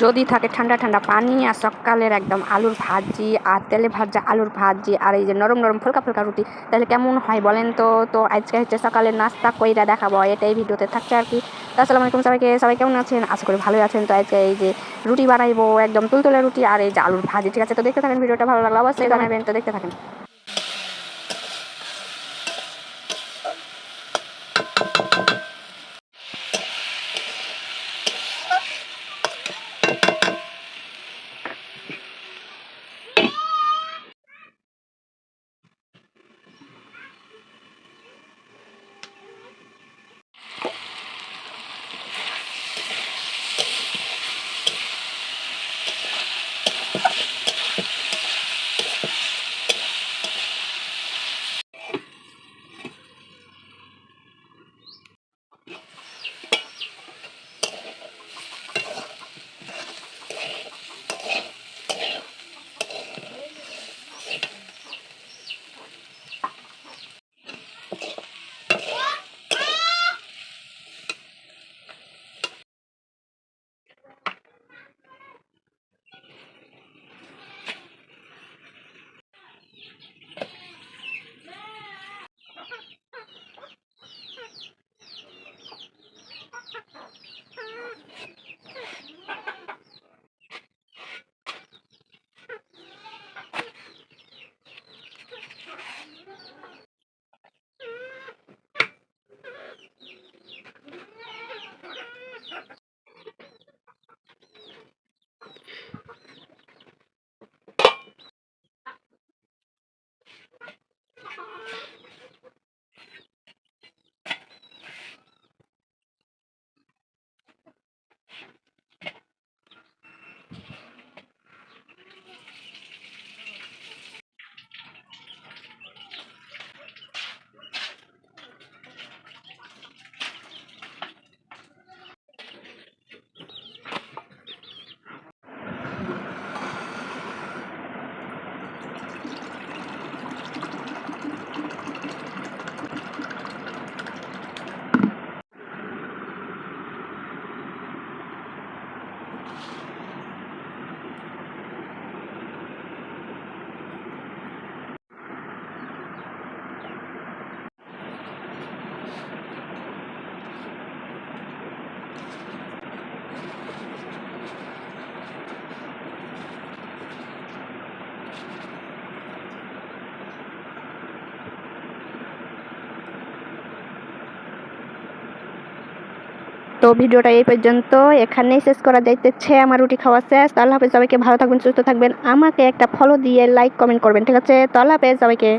যদি থাকে ঠান্ডা ঠান্ডা পানি আর সকালের একদম আলুর ভাজি আর তেলে ভাজা আলুর ভাজি আর এই যে নরম নরম ফুলকা ফুলকা রুটি, তাহলে কেমন হয় বলেন তো। তো আজকে হচ্ছে সকালের নাস্তা কইরা দেখাবো, এটাই ভিডিওতে থাকছে আর কি। তো আসসালামু আলাইকুম সবাইকে, সবাই কেমন আছেন? আশা করি ভালোই আছেন। তো আজকে এই যে রুটি বানাইবো, একদম তুলতুলে রুটি আর এই যে আলুর ভাজি, ঠিক আছে? তো দেখতে থাকেন, ভিডিওটা ভালো লাগলো অবশ্যই জানাবেন, তো দেখতে থাকেন। তো ভিডিওটা এই পর্যন্ত এখানেই শেষ করা যাইতেছে। আমার রুটি খাওয়া শেষ। তো আল্লাহ হাফেজ সবাইকে, ভালো থাকবেন, সুস্থ থাকবেন। আমাকে একটা ফলো দিয়ে লাইক কমেন্ট করবেন, ঠিক আছে? তো আল্লাহ হাফেজ সবাইকে।